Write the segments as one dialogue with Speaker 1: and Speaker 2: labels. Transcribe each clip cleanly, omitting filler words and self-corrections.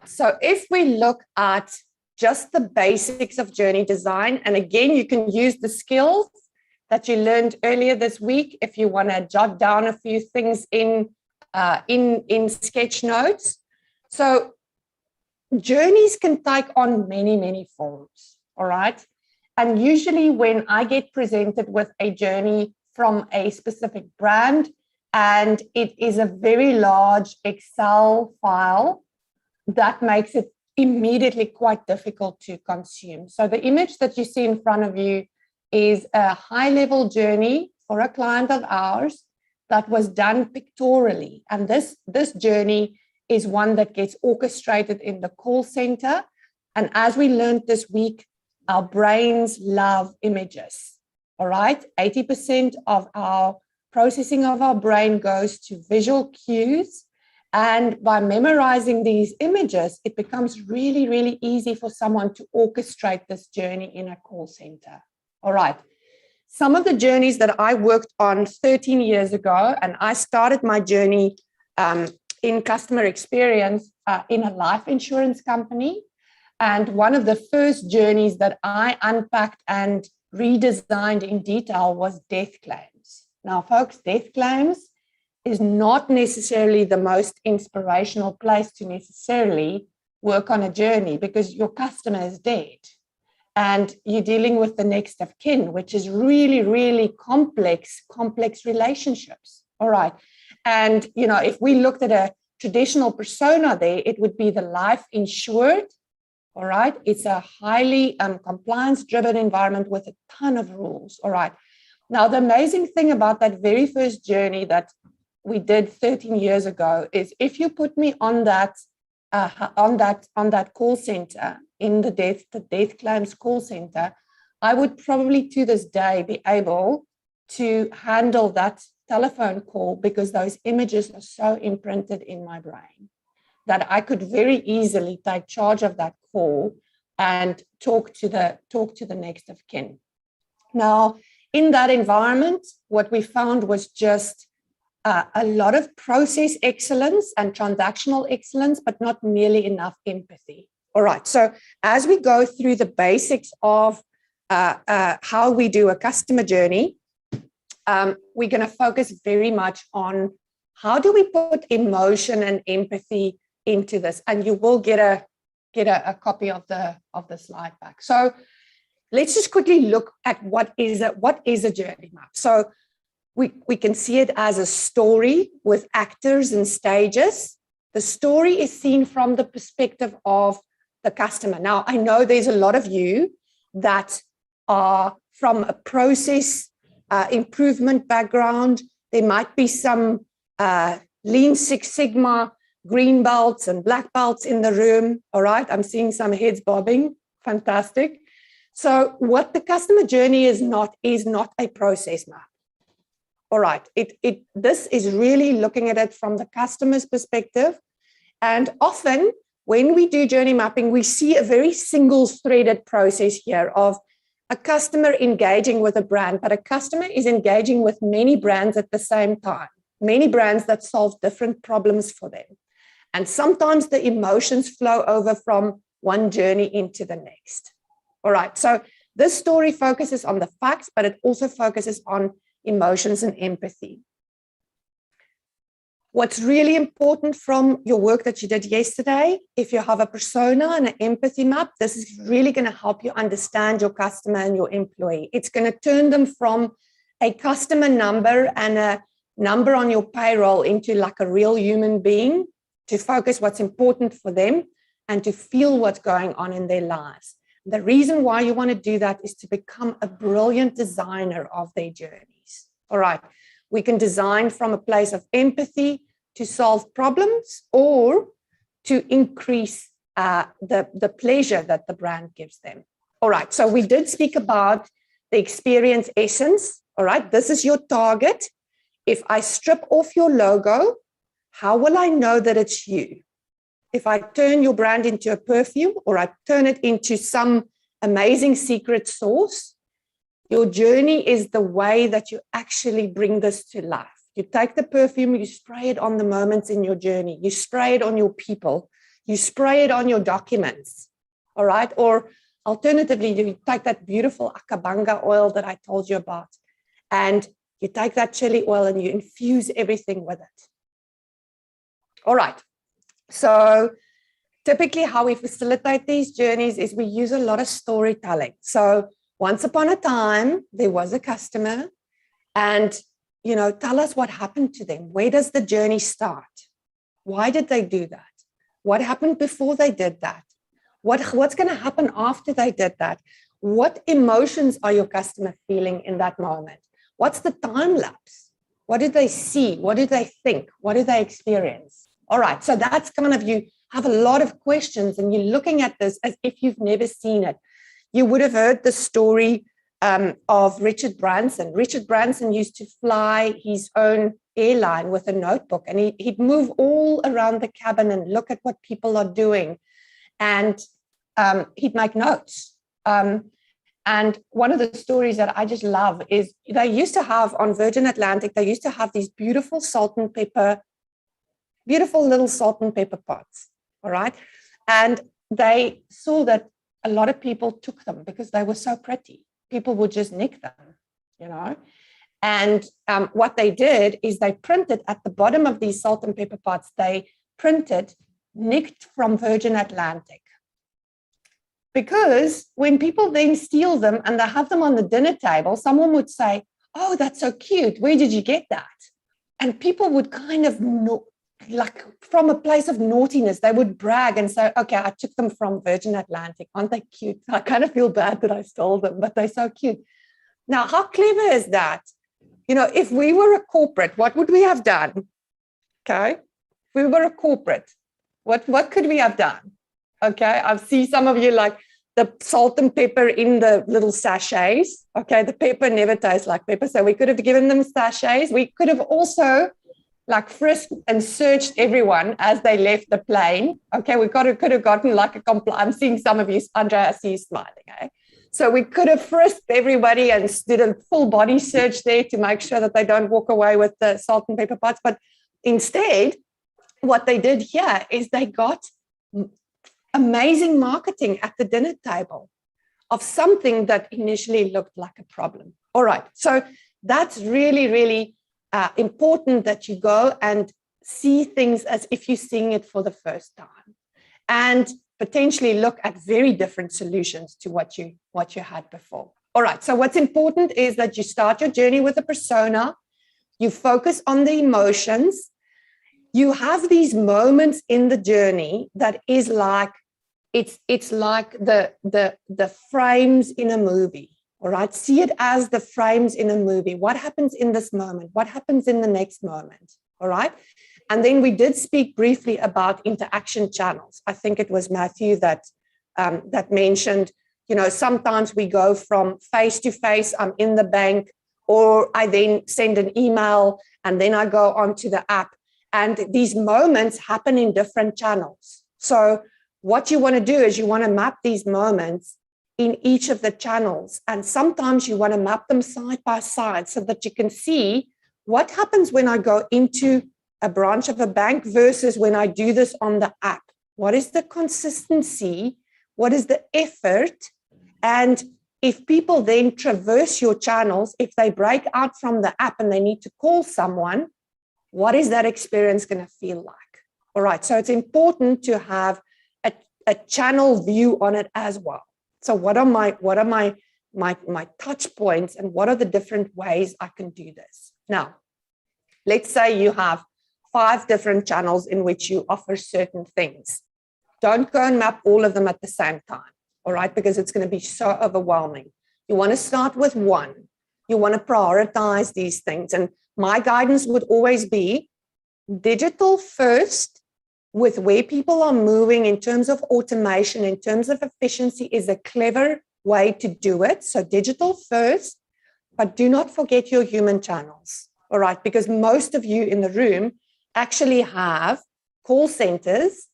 Speaker 1: So if we look at just the basics of journey design, and again, you can use the skills that you learned earlier this week if you want to jot down a few things in sketch notes. So journeys can take on many, many forms, all right? And usually when I get presented with a journey from a specific brand, and it is a very large Excel file, that makes it immediately quite difficult to consume. So the image that you see in front of you is a high-level journey for a client of ours that was done pictorially. And this journey is one that gets orchestrated in the call center. And as we learned this week, our brains love images, all right? 80% of our processing of our brain goes to visual cues. And by memorizing these images, it becomes really, really easy for someone to orchestrate this journey in a call center. All right. Some of the journeys that I worked on 13 years ago, and I started my journey in customer experience in a life insurance company. And one of the first journeys that I unpacked and redesigned in detail was death claims. Now, folks, death claims is not necessarily the most inspirational place to necessarily work on a journey because your customer is dead and you're dealing with the next of kin, which is really, really complex relationships. All right. And, you know, if we looked at a traditional persona there, it would be the life insured. All right. It's a highly compliance-driven environment with a ton of rules. All right. Now, the amazing thing about that very first journey that we did 13 years ago is if you put me on that call center in the death claims call center, I would probably to this day be able to handle that telephone call because those images are so imprinted in my brain that I could very easily take charge of that call and talk to the next of kin. Now, in that environment, what we found was just a lot of process excellence and transactional excellence, but not nearly enough empathy. All right. So as we go through the basics of how we do a customer journey, we're going to focus very much on how do we put emotion and empathy into this. And you will get a copy of the slide back. So let's just quickly look at what is a journey map. So we can see it as a story with actors and stages. The story is seen from the perspective of the customer. Now, I know there's a lot of you that are from a process improvement background. There might be some Lean Six Sigma, green belts and black belts in the room. All right, I'm seeing some heads bobbing. Fantastic. So what the customer journey is not a process map. All right, this is really looking at it from the customer's perspective. And often when we do journey mapping, we see a very single-threaded process here of a customer engaging with a brand, but a customer is engaging with many brands at the same time, many brands that solve different problems for them. And sometimes the emotions flow over from one journey into the next. All right, so this story focuses on the facts, but it also focuses on emotions and empathy. What's really important from your work that you did yesterday, if you have a persona and an empathy map, this is really going to help you understand your customer and your employee. It's going to turn them from a customer number and a number on your payroll into like a real human being to focus what's important for them and to feel what's going on in their lives. The reason why you want to do that is to become a brilliant designer of their journeys. All right. We can design from a place of empathy to solve problems or to increase the pleasure that the brand gives them. All right. So we did speak about the experience essence. All right. This is your target. If I strip off your logo, how will I know that it's you? If I turn your brand into a perfume or I turn it into some amazing secret sauce, your journey is the way that you actually bring this to life. You take the perfume, you spray it on the moments in your journey. You spray it on your people. You spray it on your documents, all right? Or alternatively, you take that beautiful akabanga oil that I told you about, and you take that chili oil and you infuse everything with it. All right. So typically how we facilitate these journeys is we use a lot of storytelling. So once upon a time, there was a customer, and, you know, tell us what happened to them. Where does the journey start? Why did they do that? What happened before they did that? What's going to happen after they did that? What emotions are your customer feeling in that moment? What's the time lapse? What did they see? What did they think? What did they experience? All right, so that's kind of, you have a lot of questions and you're looking at this as if you've never seen it. You would have heard the story of Richard Branson. Richard Branson used to fly his own airline with a notebook, and he'd move all around the cabin and look at what people are doing, and he'd make notes. And one of the stories that I just love is they used to have on Virgin Atlantic, they used to have these beautiful little salt and pepper pots, all right? And they saw that a lot of people took them because they were so pretty. People would just nick them, you know? And what they did is they printed at the bottom of these salt and pepper pots, they printed nicked from Virgin Atlantic. Because when people then steal them and they have them on the dinner table, someone would say, oh, that's so cute. Where did you get that? And people would kind of, like from a place of naughtiness, they would brag and say, okay, I took them from Virgin Atlantic. Aren't they cute? I kind of feel bad that I stole them, but they're so cute. Now, how clever is that? You know, if we were a corporate, what would we have done? Okay. If we were a corporate, what could we have done? Okay, I see some of you like the salt and pepper in the little sachets. Okay, the pepper never tastes like pepper, so we could have given them sachets. We could have also like frisked and searched everyone as they left the plane. Okay, we could have gotten like a I'm seeing some of you, Andrea, I see you smiling. Okay, so we could have frisked everybody and did a full body search there to make sure that they don't walk away with the salt and pepper pots. But instead, what they did here is they got amazing marketing at the dinner table of something that initially looked like a problem. All right, so that's really, really important that you go and see things as if you're seeing it for the first time, and potentially look at very different solutions to what you had before. All right, so what's important is that you start your journey with a persona, you focus on the emotions, you have these moments in the journey that is like, it's like the frames in a movie, all right? See it as the frames in a movie. What happens in this moment? What happens in the next moment, all right? And then we did speak briefly about interaction channels. I think it was Matthew that mentioned, you know, sometimes we go from face to face, I'm in the bank, or I then send an email and then I go onto the app. And these moments happen in different channels. So what you want to do is you want to map these moments in each of the channels. And sometimes you want to map them side by side so that you can see what happens when I go into a branch of a bank versus when I do this on the app. What is the consistency? What is the effort? And if people then traverse your channels, if they break out from the app and they need to call someone, what is that experience going to feel like? All right, so it's important to have a channel view on it as well. So what are my touch points, and what are the different ways I can do this? Now, let's say you have 5 different channels in which you offer certain things. Don't go and map all of them at the same time, all right? Because it's going to be so overwhelming. You want to start with one. You want to prioritize these things. And my guidance would always be digital first, with where people are moving in terms of automation, in terms of efficiency, is a clever way to do it. So digital first, but do not forget your human channels, all right? Because most of you in the room actually have call centers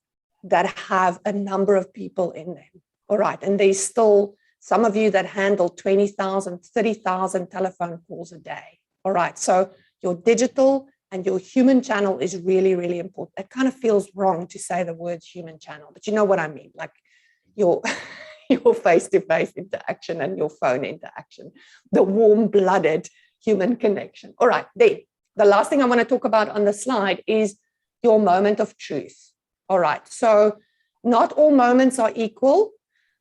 Speaker 1: that have a number of people in them, all right? And there's still some of you that handle 20,000, 30,000 telephone calls a day, all right? So your digital and your human channel is really, really important. It kind of feels wrong to say the words human channel, but you know what I mean, like your your face-to-face interaction and your phone interaction, the warm-blooded human connection. All right, then the last thing I want to talk about on the slide is your moment of truth. All right, so not all moments are equal.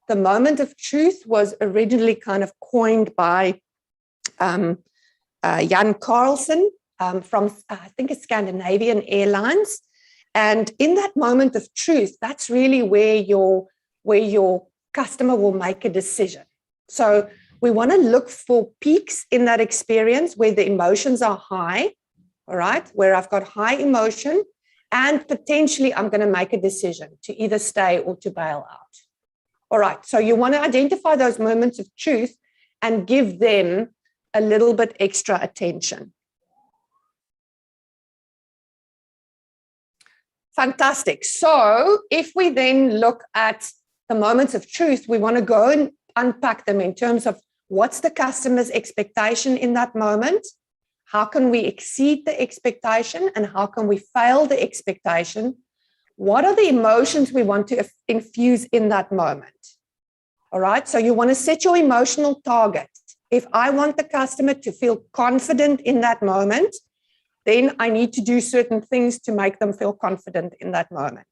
Speaker 1: The moment of truth was originally kind of coined by Jan Carlson from, I think it's Scandinavian Airlines. And in that moment of truth, that's really where your customer will make a decision. So we want to look for peaks in that experience where the emotions are high, all right, where I've got high emotion, and potentially I'm going to make a decision to either stay or to bail out. All right, so you want to identify those moments of truth and give them a little bit extra attention. Fantastic. So if we then look at the moments of truth, we want to go and unpack them in terms of what's the customer's expectation in that moment, how can we exceed the expectation, and how can we fail the expectation? What are the emotions we want to infuse in that moment? All right, so you want to set your emotional target. If I want the customer to feel confident in that moment, then I need to do certain things to make them feel confident in that moment.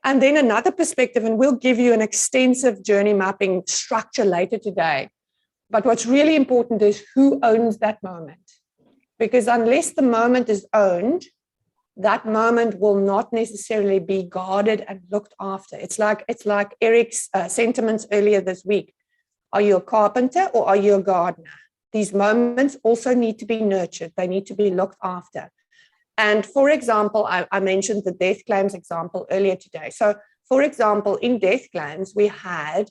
Speaker 1: And then another perspective, and we'll give you an extensive journey mapping structure later today. But what's really important is who owns that moment. Because unless the moment is owned, that moment will not necessarily be guarded and looked after. It's like Eric's sentiments earlier this week. Are you a carpenter or are you a gardener? These moments also need to be nurtured. They need to be looked after. And for example, I mentioned the death claims example earlier today. So for example, in death claims, we had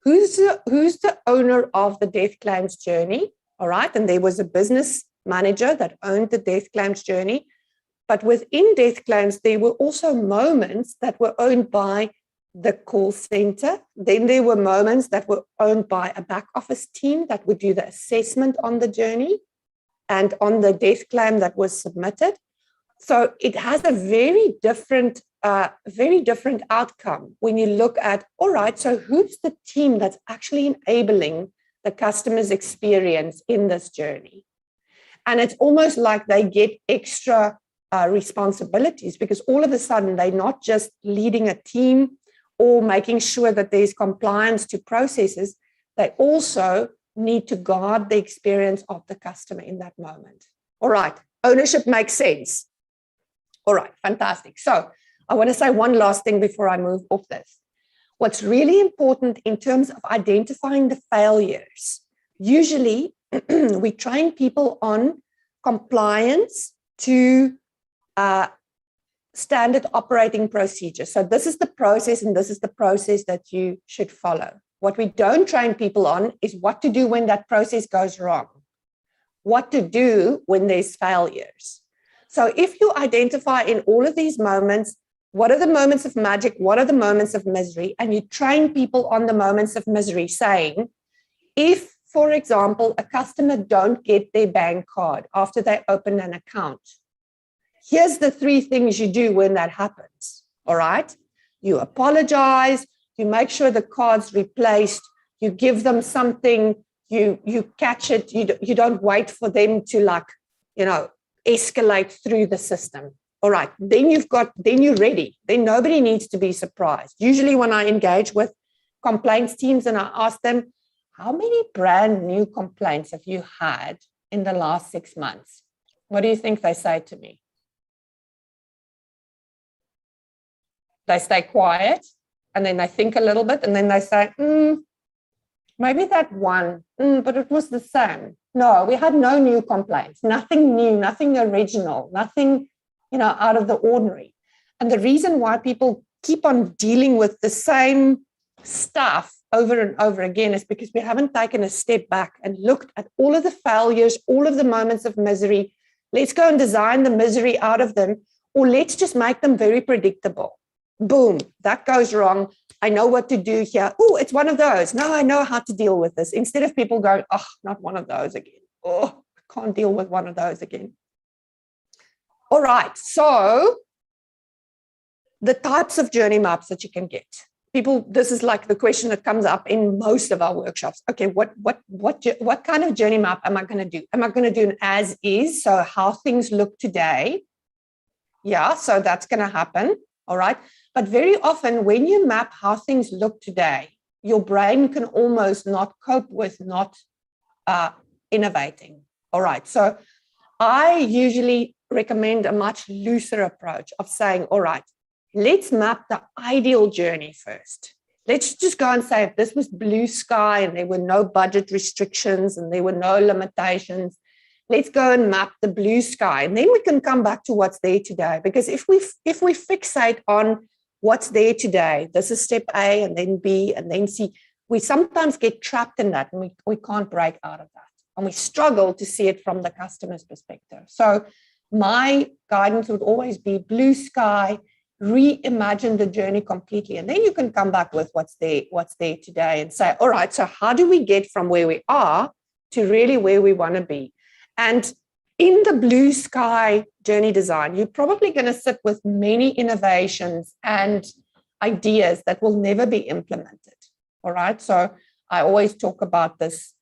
Speaker 1: who's the owner of the death claims journey, all right? And there was a business manager that owned the death claims journey. But within death claims, there were also moments that were owned by the call center. Then there were moments that were owned by a back office team that would do the assessment on the journey and on the death claim that was submitted. So it has a very different outcome when you look at, all right, so who's the team that's actually enabling the customer's experience in this journey? And it's almost like they get extra responsibilities because all of a sudden they're not just leading a team or making sure that there's compliance to processes. They also need to guard the experience of the customer in that moment. All right, ownership makes sense. All right, fantastic. So I want to say one last thing before I move off this. What's really important in terms of identifying the failures, usually we train people on compliance to standard operating procedures. So this is the process and this is the process that you should follow. What we don't train people on is what to do when that process goes wrong, what to do when there's failures. So if you identify in all of these moments, what are the moments of magic, what are the moments of misery, and you train people on the moments of misery, saying, if, for example, a customer don't get their bank card after they open an account, here's the 3 things you do when that happens, all right? You apologize, you make sure the card's replaced, you give them something, you catch it, you don't wait for them to escalate through the system. All right, then you're ready. Then nobody needs to be surprised. Usually when I engage with complaints teams and I ask them, how many brand new complaints have you had in the last 6 months? What do you think they say to me? They stay quiet and then they think a little bit and then they say, maybe that one, but it was the same. No, we had no new complaints, nothing new, nothing original, nothing, out of the ordinary. And the reason why people keep on dealing with the same stuff over and over again is because we haven't taken a step back and looked at all of the failures, all of the moments of misery. Let's go and design the misery out of them, or let's just make them very predictable. Boom, that goes wrong. I know what to do here. Oh, it's one of those. No, I know how to deal with this. Instead of people going, oh, not one of those again. Oh, I can't deal with one of those again. All right. So the types of journey maps that you can get. People, this is like the question that comes up in most of our workshops. Okay, what kind of journey map am I going to do? Am I going to do an as is, so how things look today? Yeah, so that's going to happen. All right. But very often when you map how things look today, your brain can almost not cope with not innovating. All right. So I usually recommend a much looser approach of saying, all right, let's map the ideal journey first. Let's just go and say if this was blue sky and there were no budget restrictions and there were no limitations, let's go and map the blue sky. And then we can come back to what's there today. Because if we fixate on what's there today, this is step A and then B and then C, we sometimes get trapped in that and we can't break out of that. And we struggle to see it from the customer's perspective. So my guidance would always be blue sky, reimagine the journey completely. And then you can come back with what's there today and say, all right, so how do we get from where we are to really where we want to be? And in the blue sky journey design, you're probably going to sit with many innovations and ideas that will never be implemented. All right. So I always talk about this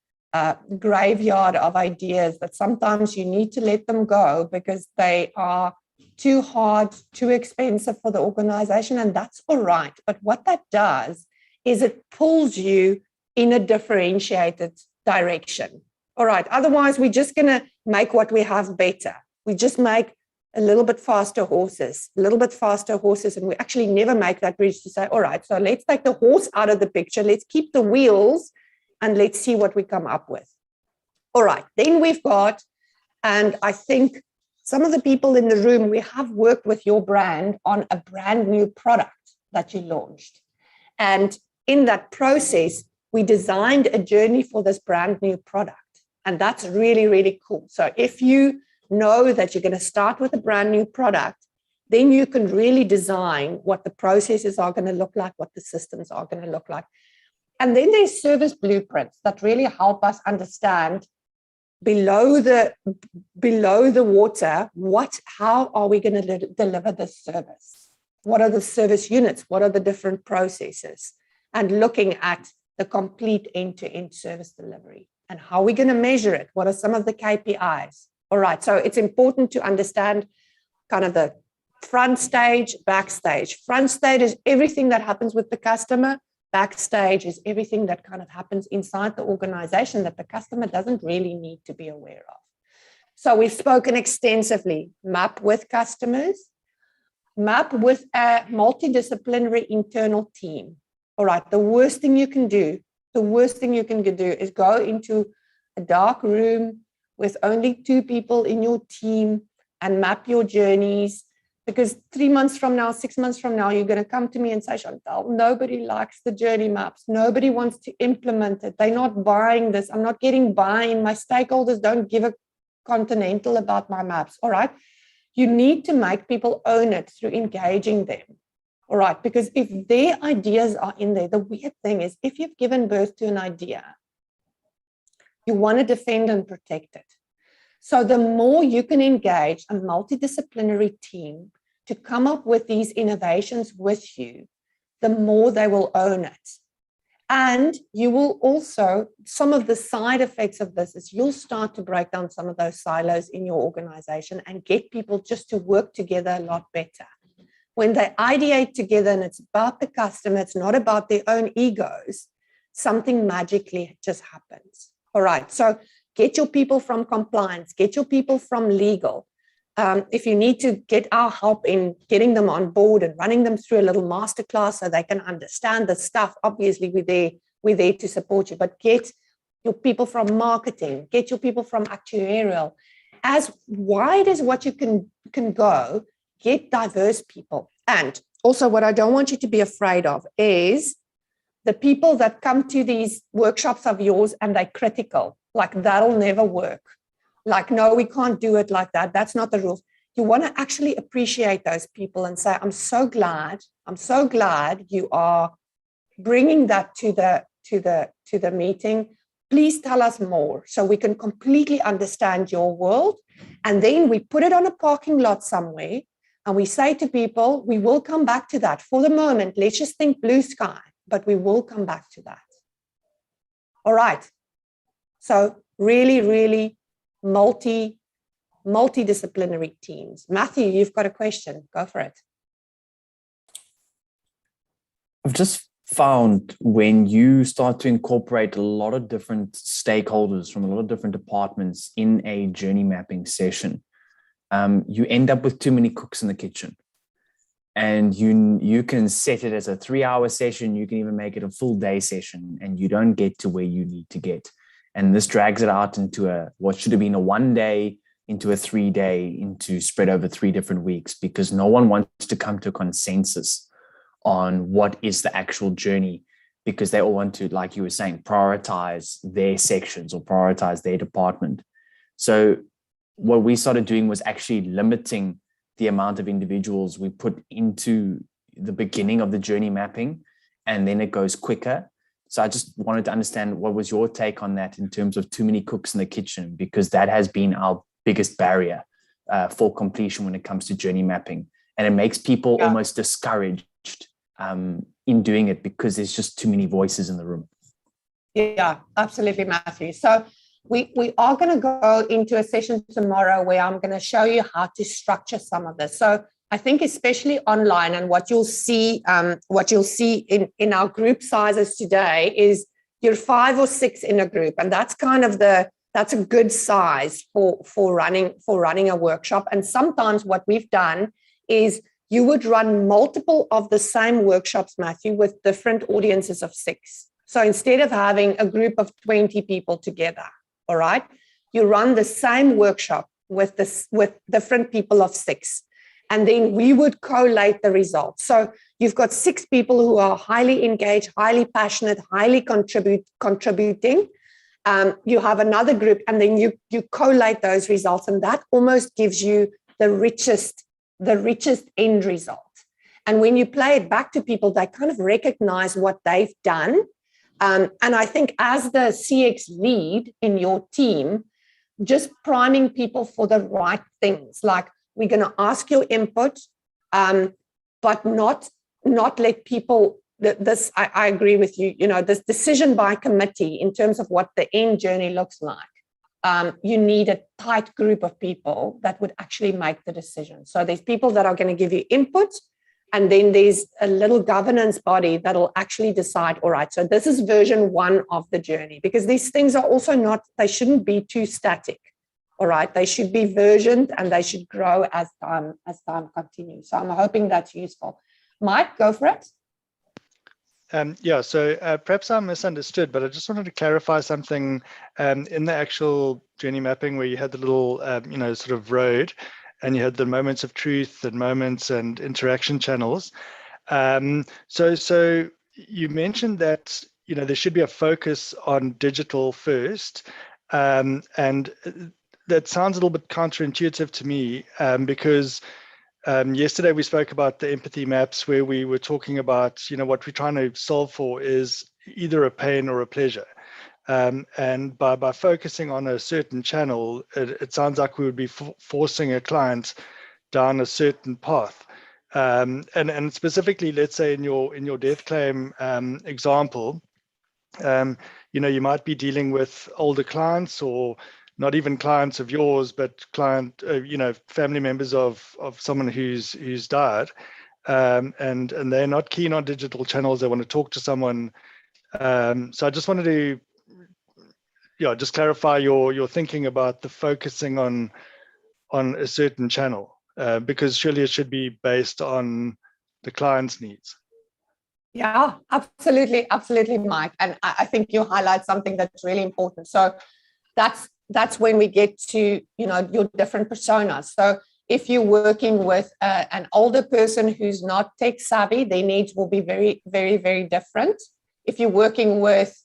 Speaker 1: graveyard of ideas that sometimes you need to let them go because they are too hard, too expensive for the organization. And that's all right. But what that does is it pulls you in a differentiated direction. All right. Otherwise, we're just going to make what we have better. We just make a little bit faster horses, and we actually never make that bridge to say, all right, so let's take the horse out of the picture. Let's keep the wheels and let's see what we come up with. All right. Then we've got, and I think some of the people in the room, we have worked with your brand on a brand new product that you launched. And in that process, we designed a journey for this brand new product. And that's really, really cool. So if you know that you're going to start with a brand new product, then you can really design what the processes are going to look like, what the systems are going to look like. And then there's service blueprints that really help us understand below the water, how are we going to deliver this service? What are the service units? What are the different processes? And looking at the complete end-to-end service delivery. And how are we going to measure it? What are some of the KPIs? All right, so it's important to understand kind of the front stage, backstage. Front stage is everything that happens with the customer. Backstage is everything that kind of happens inside the organization that the customer doesn't really need to be aware of. So we've spoken extensively, map with customers, map with a multidisciplinary internal team. All right, the worst thing you can do is go into a dark room with only 2 people in your team and map your journeys. Because 3 months from now, 6 months from now, you're going to come to me and say, Chantel, nobody likes the journey maps. Nobody wants to implement it. They're not buying this. I'm not getting buy-in. My stakeholders don't give a continental about my maps. All right. You need to make people own it through engaging them. All right. Because if their ideas are in there, the weird thing is if you've given birth to an idea, you want to defend and protect it. So the more you can engage a multidisciplinary team to come up with these innovations with you, the more they will own it. And you will also, some of the side effects of this is you'll start to break down some of those silos in your organization and get people just to work together a lot better. When they ideate together and it's about the customer, it's not about their own egos, something magically just happens. All right, so get your people from compliance, get your people from legal. If you need to get our help in getting them on board and running them through a little masterclass so they can understand the stuff, obviously we're there to support you, but get your people from marketing, get your people from actuarial. As wide as what you can go, get diverse people. And also what I don't want you to be afraid of is the people that come to these workshops of yours and they're critical, like that'll never work. Like, no, we can't do it like that. That's not the rules. You want to actually appreciate those people and say, I'm so glad you are bringing that to the meeting. please tell us more so we can completely understand your world. And then we put it on a parking lot somewhere and we say to people, we will come back to that. For the moment, let's just think blue sky, but we will come back to that. All right. So really, really multidisciplinary teams. Matthew, you've got a question. Go for it.
Speaker 2: I've just found when you start to incorporate a lot of different stakeholders from a lot of different departments in a journey mapping session, you end up with too many cooks in the kitchen. And you can set it as a 3-hour session. You can even make it a full day session, and you don't get to where you need to get. And this drags it out into what should have been a 1 day, into a 3 day, into spread over 3 different weeks, because no one wants to come to a consensus on what is the actual journey, because they all want to, like you were saying, prioritize their sections or prioritize their department. So what we started doing was actually limiting the amount of individuals we put into the beginning of the journey mapping, and then it goes quicker. So I just wanted to understand, what was your take on that in terms of too many cooks in the kitchen, because that has been our biggest barrier for completion when it comes to journey mapping. And it makes people almost discouraged in doing it because there's just too many voices in the room.
Speaker 1: Yeah, absolutely, Matthew. So we are going to go into a session tomorrow where I'm going to show you how to structure some of this. So I think especially online, and what you'll see in our group sizes today is you're 5 or 6 in a group, and that's kind of that's a good size for running a workshop. And sometimes what we've done is you would run multiple of the same workshops, Matthew, with different audiences of 6. So instead of having a group of 20 people together, all right, you run the same workshop with different people of 6. And then we would collate the results. So you've got 6 people who are highly engaged, highly passionate, highly contributing. You have another group, and then you collate those results, and that almost gives you the richest end result. And when you play it back to people, they kind of recognize what they've done. And I think as the CX lead in your team, just priming people for the right things, like we're going to ask your input, but not let people, I agree with you, this decision by committee in terms of what the end journey looks like. You need a tight group of people that would actually make the decision. So there's people that are going to give you input, and then there's a little governance body that'll actually decide, all right, so this is version 1 of the journey, because these things are also they shouldn't be too static, all right? They should be versioned, and they should grow as time continues. So I'm hoping that's useful. Mike, go for it.
Speaker 3: So perhaps I misunderstood, but I just wanted to clarify something in the actual journey mapping, where you had the little, sort of road, and you had the moments of truth and moments and interaction channels. So you mentioned that, there should be a focus on digital first. And that sounds a little bit counterintuitive to me, because yesterday we spoke about the empathy maps, where we were talking about, what we're trying to solve for is either a pain or a pleasure. And by focusing on a certain channel, it sounds like we would be forcing a client down a certain path. And specifically, let's say in your death claim example, you might be dealing with older clients, or not even clients of yours, but family members of someone who's died, and they're not keen on digital channels. They want to talk to someone. So I just wanted to, just clarify your thinking about the focusing on a certain channel, because surely it should be based on the client's needs.
Speaker 1: Yeah, absolutely, Mike. And I think you highlight something that's really important. So that's when we get to, your different personas. So if you're working with an older person who's not tech savvy, their needs will be very, very, very different. If you're working with,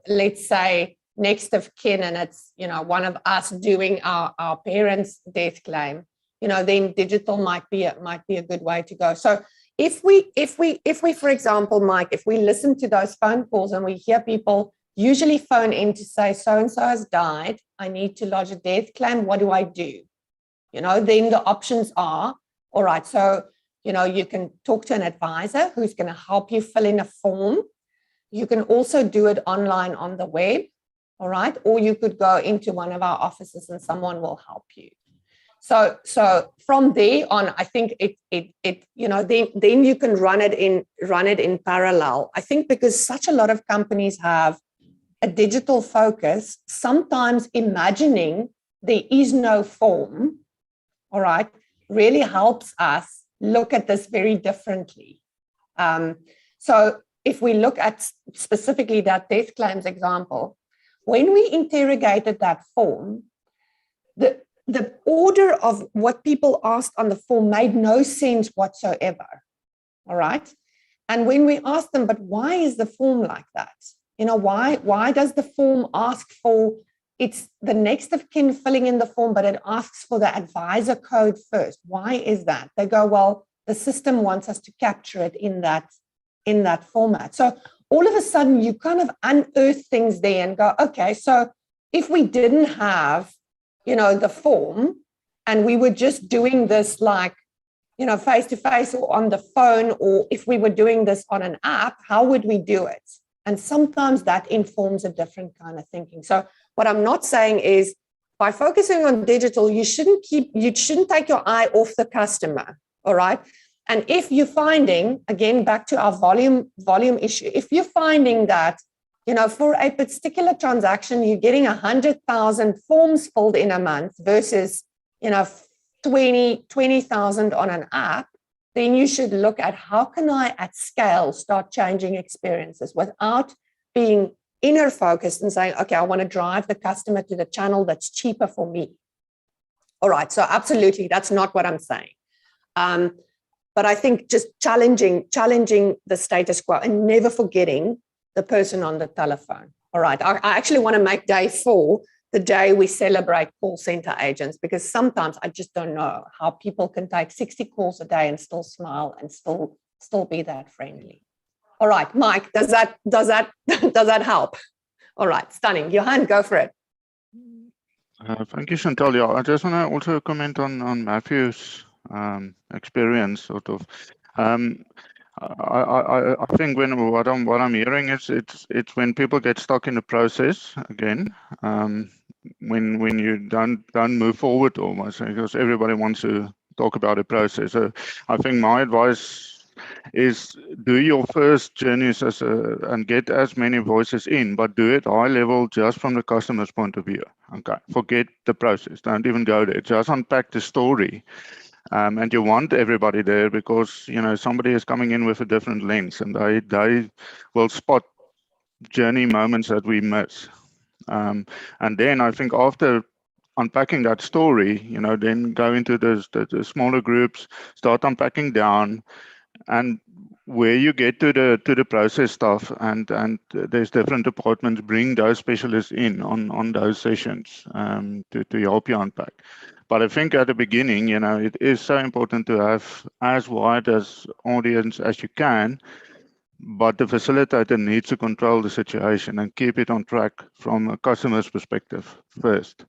Speaker 1: let's say next of kin, and it's, one of us doing our parents' death claim, then digital might be a good way to go. So if we, for example, Mike, if we listen to those phone calls and we hear people usually phone in to say, so-and-so has died. I need to lodge a death claim. What do I do? Then the options are, all right, so, you can talk to an advisor who's going to help you fill in a form. You can also do it online on the web, all right? Or you could go into one of our offices and someone will help you. So from there on, I think then you can run it in parallel. I think because such a lot of companies have a digital focus, sometimes imagining there is no form, all right, really helps us look at this very differently. So if we look at specifically that death claims example, when we interrogated that form, the order of what people asked on the form made no sense whatsoever, all right? And when we asked them, but why is the form like that? Why does the form ask for, it's the next of kin filling in the form, but it asks for the advisor code first. Why is that? They go, well, the system wants us to capture it in that format. So all of a sudden you kind of unearth things there and go, okay, so if we didn't have, the form and we were just doing this like, face to face or on the phone, or if we were doing this on an app, how would we do it? And sometimes that informs a different kind of thinking. So what I'm not saying is by focusing on digital, you shouldn't take your eye off the customer, all right? And if you're finding, again, back to our volume issue, if you're finding that, for a particular transaction, you're getting 100,000 forms filled in a month versus, 20,000 on an app, then you should look at how can I at scale start changing experiences without being inner focused and saying, okay, I want to drive the customer to the channel that's cheaper for me. All right, so absolutely, that's not what I'm saying. But I think just challenging the status quo and never forgetting the person on the telephone. All right, I actually want to make day 4 the day we celebrate call center agents, because sometimes I just don't know how people can take 60 calls a day and still smile and still be that friendly. All right, Mike, does that help? All right, stunning. Johan, go for it.
Speaker 4: Thank you, Chantel. Yeah, I just want to also comment on Matthew's experience, sort of. I think what I'm hearing is it's when people get stuck in the process again, when you don't move forward almost, because everybody wants to talk about a process. So I think my advice is do your first journeys and get as many voices in, but do it high level just from the customer's point of view. Okay, forget the process. Don't even go there. Just unpack the story. And you want everybody there because somebody is coming in with a different lens, and they will spot journey moments that we miss. And then I think after unpacking that story, then go into the smaller groups, start unpacking down, and where you get to the process stuff, and there's different departments, bring those specialists in on those sessions to help you unpack. But I think at the beginning, it is so important to have as wide as audience as you can, but the facilitator needs to control the situation and keep it on track from a customer's perspective first.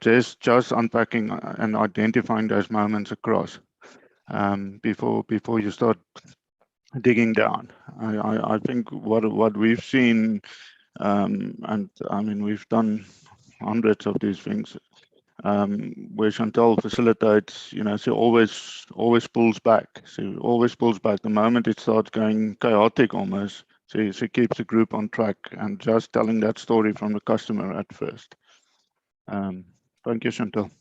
Speaker 4: Just unpacking and identifying those moments across before you start digging down. I think what we've seen, and I mean we've done hundreds of these things, where Chantel facilitates, she always pulls back. She always pulls back the moment it starts going chaotic almost. She keeps the group on track and just telling that story from the customer at first. Thank you, Chantel.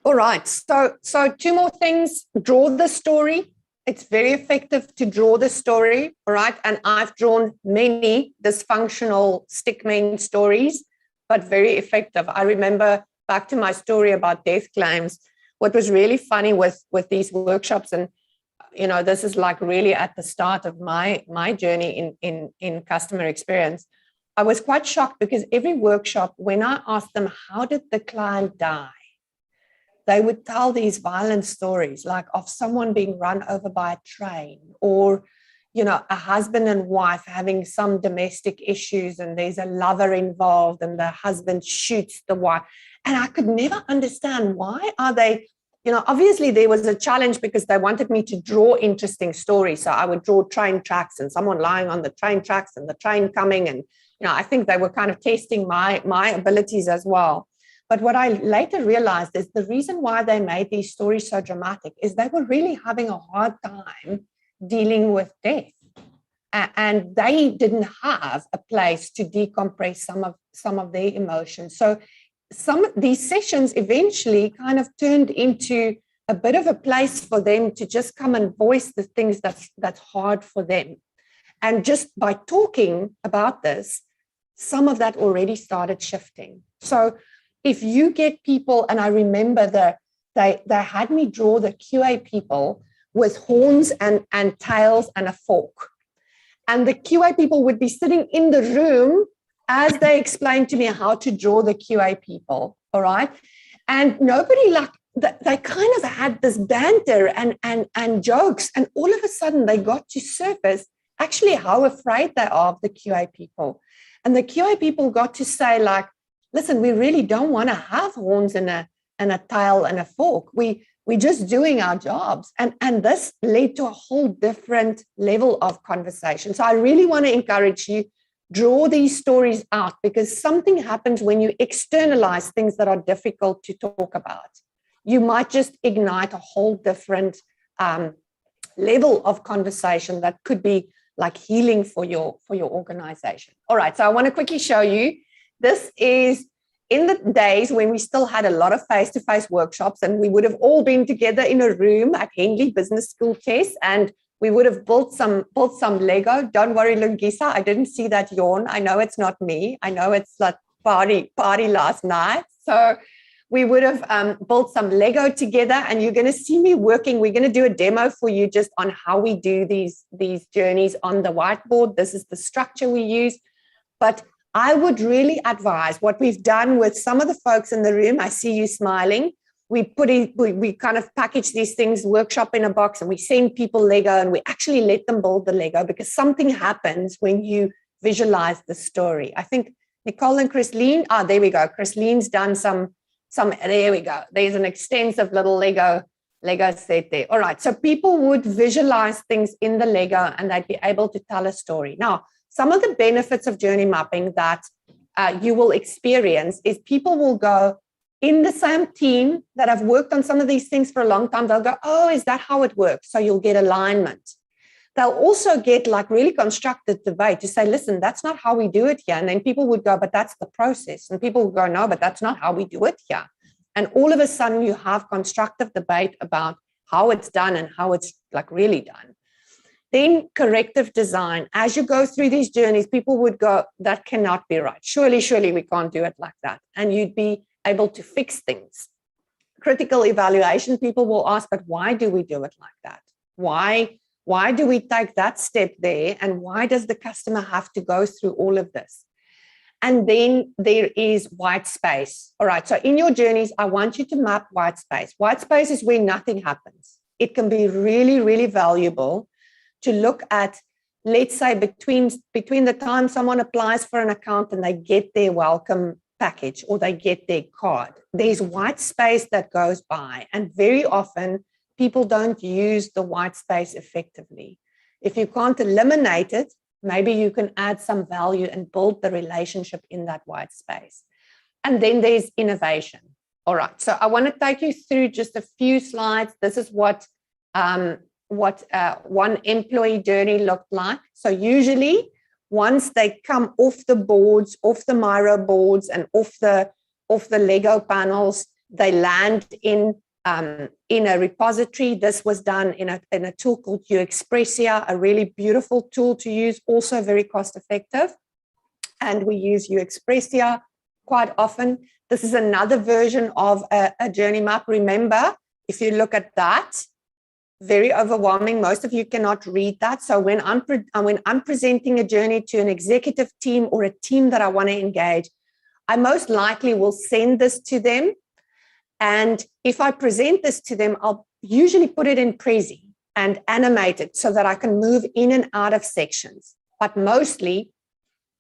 Speaker 1: All right, so 2 more things. Draw the story. It's very effective to draw the story, all right? And I've drawn many dysfunctional stickman stories, but very effective. I remember, back to my story about death claims, what was really funny with these workshops, and this is like really at the start of my journey in customer experience. I was quite shocked because every workshop, when I asked them, how did the client die? They would tell these violent stories, like of someone being run over by a train, or a husband and wife having some domestic issues and there's a lover involved and the husband shoots the wife. And I could never understand, why are they, obviously there was a challenge because they wanted me to draw interesting stories. So I would draw train tracks and someone lying on the train tracks and the train coming. And, I think they were kind of testing my abilities as well. But what I later realized is the reason why they made these stories so dramatic is they were really having a hard time dealing with death. And they didn't have a place to decompress some of their emotions. So some of these sessions eventually kind of turned into a bit of a place for them to just come and voice the things that's hard for them. And just by talking about this, some of that already started shifting. So if you get people, and I remember they had me draw the QA people with horns and tails and a fork. And the QA people would be sitting in the room as they explained to me how to draw the QA people, all right? And nobody they kind of had this banter and jokes, and all of a sudden they got to surface actually how afraid they are of the QA people. And the QA people got to say, like, listen, we really don't want to have horns and a tail and a fork. We're just doing our jobs. And this led to a whole different level of conversation. So I really want to encourage you, draw these stories out, because something happens when you externalize things that are difficult to talk about. You might just ignite a whole different level of conversation that could be like healing for your organization. All right, so I want to quickly show you. This is in the days when we still had a lot of face-to-face workshops, and we would have all been together in a room at Henley Business School Test, and we would have built some Lego. Don't worry, Lungisa, I didn't see that yawn. I know it's not me. I know it's like party last night. So we would have built some Lego together, and you're going to see me working. We're going to do a demo for you just on how we do these journeys on the whiteboard. This is the structure we use. But I would really advise what we've done with some of the folks in the room. I see you smiling. We kind of package these things, workshop in a box, and we send people Lego, and we actually let them build the Lego, because something happens when you visualize the story. I think Nicole and Chrisleen, there we go. Chrisleen's done some, there we go. There's an extensive little Lego set there. All right, so people would visualize things in the Lego, and they'd be able to tell a story. Now, some of the benefits of journey mapping that you will experience is people will go in the same team that have worked on some of these things for a long time. They'll go, oh, is that how it works? So you'll get alignment. They'll also get like really constructive debate to say, listen, that's not how we do it here. And then people would go, but that's the process. And people would go, no, but that's not how we do it here. And all of a sudden you have constructive debate about how it's done and how it's like really done. Then corrective design. As you go through these journeys, people would go, that cannot be right. Surely we can't do it like that. And you'd be able to fix things. Critical evaluation, people will ask, but why do we do it like that? Why do we take that step there? And why does the customer have to go through all of this? And then there is white space. All right, so in your journeys, I want you to map white space. White space is where nothing happens. It can be really, really valuable to look at, let's say, between the time someone applies for an account and they get their welcome package or they get their card. There's white space that goes by, and very often people don't use the white space effectively. If you can't eliminate it, maybe you can add some value and build the relationship in that white space. And then there's innovation. All right, so I want to take you through just a few slides. This is what one employee journey looked like. So usually once they come off the boards, off the Miro boards and off the Lego panels, they land in a repository. This was done in a tool called Uexpressia, a really beautiful tool to use, also very cost effective. And we use Uexpressia quite often. This is another version of a journey map. Remember, if you look at that, very overwhelming. Most of you cannot read that. So when I'm presenting a journey to an executive team or a team that I want to engage, I most likely will send this to them. And if I present this to them, I'll usually put it in Prezi. and animate it so that I can move in and out of sections. But mostly,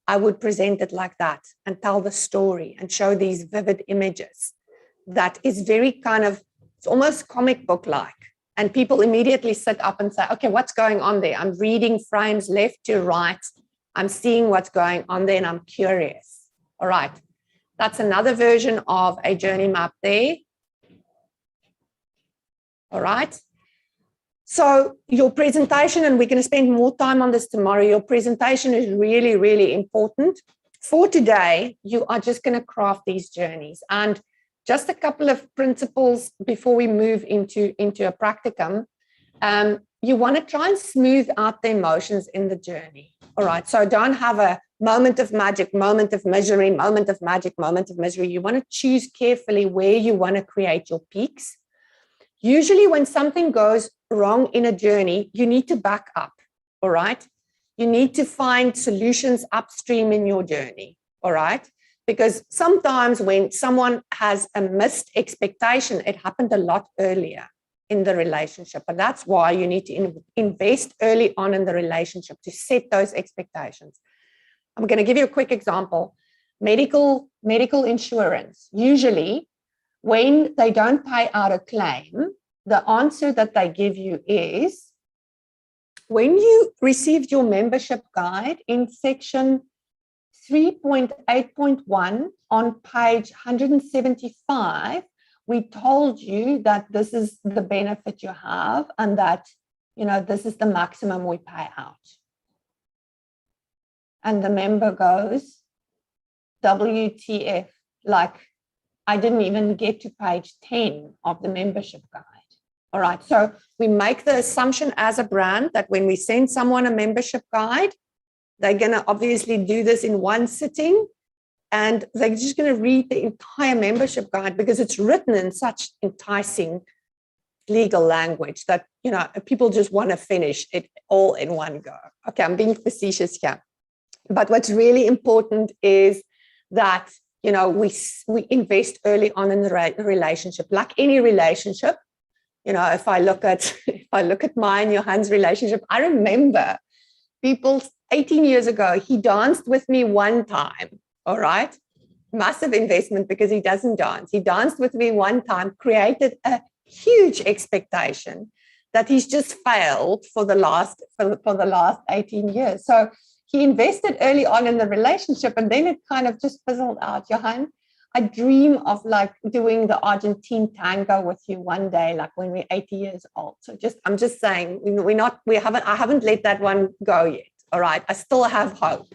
Speaker 1: I would present it like that and tell the story and show these vivid images. That is very kind of, it's almost comic book-like. And people immediately sit up and say, okay, what's going on there? I'm reading frames left to right. I'm seeing what's going on there and I'm curious. All right. That's another version of a journey map there. All right. So your presentation, and we're going to spend more time on this tomorrow, your presentation is really, really important. For today, you are just going to craft these journeys. And just a couple of principles before we move into a practicum. You want to try and smooth out the emotions in the journey. All right. So don't have a moment of magic, moment of misery, moment of magic, moment of misery. You want to choose carefully where you want to create your peaks. Usually when something goes wrong in a journey, you need to back up. All right. You need to find solutions upstream in your journey. All right. Because sometimes when someone has a missed expectation, it happened a lot earlier in the relationship. And that's why you need to invest early on in the relationship to set those expectations. I'm going to give you a quick example. Medical insurance. Usually, when they don't pay out a claim, the answer that they give you is, when you received your membership guide in section 3.8.1 on page 175, we told you that this is the benefit you have and that, this is the maximum we pay out. And the member goes, WTF, like I didn't even get to page 10 of the membership guide. All right, so we make the assumption as a brand that when we send someone a membership guide, they're going to obviously do this in one sitting, and they're just going to read the entire membership guide because it's written in such enticing legal language that, people just want to finish it all in one go. Okay, I'm being facetious here. But what's really important is that, we invest early on in the relationship. Like any relationship, if I look at my and Johan's relationship, I remember people 18 years ago, he danced with me one time, all right? Massive investment because he doesn't dance. He danced with me one time, created a huge expectation that he's just failed for the last 18 years. So he invested early on in the relationship and then it kind of just fizzled out. Johan, I dream of like doing the Argentine tango with you one day, like when we're 80 years old. So I'm just saying, I haven't let that one go yet. All right. I still have hope.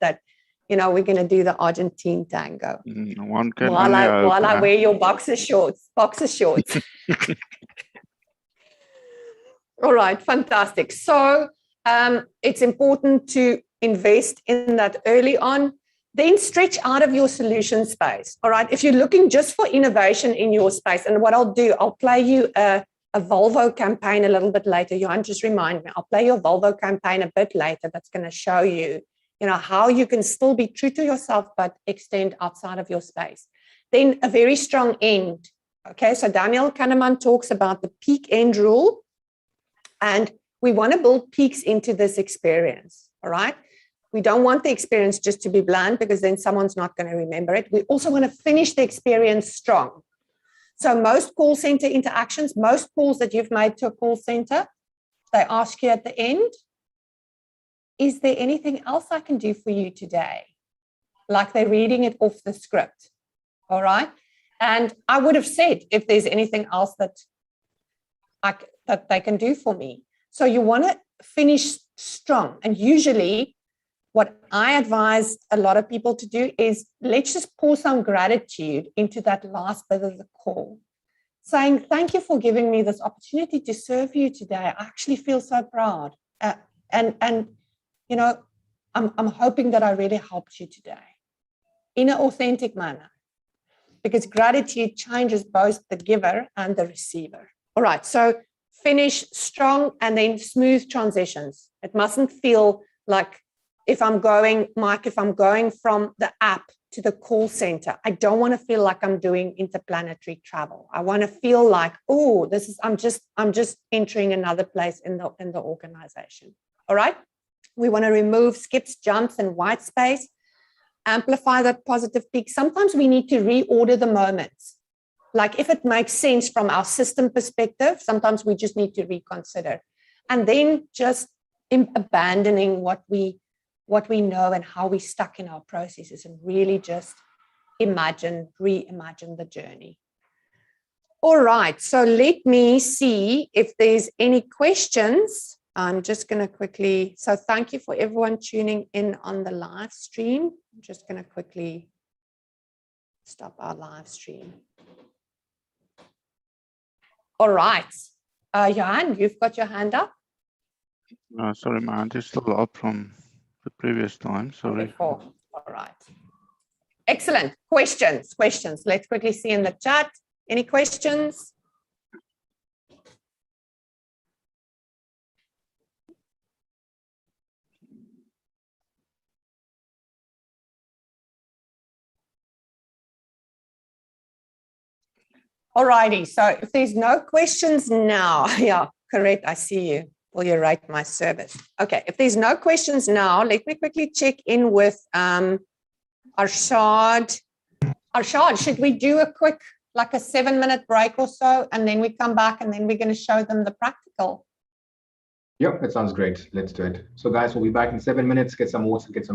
Speaker 1: That, we're going to do the Argentine tango.
Speaker 4: One can
Speaker 1: while I wear your boxer shorts. All right. Fantastic. So it's important to invest in that early on. Then stretch out of your solution space. All right. If you're looking just for innovation in your space, and what I'll do, I'll play you a Volvo campaign a little bit later. Johan, just remind me, I'll play your Volvo campaign a bit later. That's going to show you, how you can still be true to yourself, but extend outside of your space. Then a very strong end. Okay. So Daniel Kahneman talks about the peak end rule, and we want to build peaks into this experience. All right. We don't want the experience just to be bland because then someone's not going to remember it. We also want to finish the experience strong. So most call center interactions, most calls that you've made to a call center, they ask you at the end, is there anything else I can do for you today? Like they're reading it off the script. All right. And I would have said if there's anything else that they can do for me. So you want to finish strong. And usually what I advise a lot of people to do is let's just pour some gratitude into that last bit of the call, saying, thank you for giving me this opportunity to serve you today. I actually feel so proud. And I'm hoping that I really helped you today in an authentic manner, because gratitude changes both the giver and the receiver. All right. So finish strong and then smooth transitions. It mustn't feel like, if I'm going from the app to the call center. I don't want to feel like I'm doing interplanetary travel. I want to feel like, oh, I'm just entering another place in the organization. All right. We want to remove skips, jumps, and white space. Amplify that positive peak. Sometimes we need to reorder the moments. Like if it makes sense from our system perspective, sometimes we just need to reconsider. And then just abandoning what we know and how we're stuck in our processes, and really just reimagine the journey. All right, so let me see if there's any questions. I'm just going to quickly, so thank you for everyone tuning in on the live stream. I'm just going to quickly stop our live stream. All right, Johan, you've got your hand up.
Speaker 4: Sorry, my hand is still up from the previous time. Sorry.
Speaker 1: Before. All right. Excellent. Questions. Let's quickly see in the chat. Any questions? All righty. So if there's no questions now, yeah, correct. I see you. Will you rate my service? Okay. If there's no questions now, let me quickly check in with Arshad. Arshad, should we do a quick, like a 7-minute break or so, and then we come back and then we're going to show them the practical?
Speaker 5: Yep, that sounds great. Let's do it. So guys, we'll be back in 7 minutes. Get some water, get some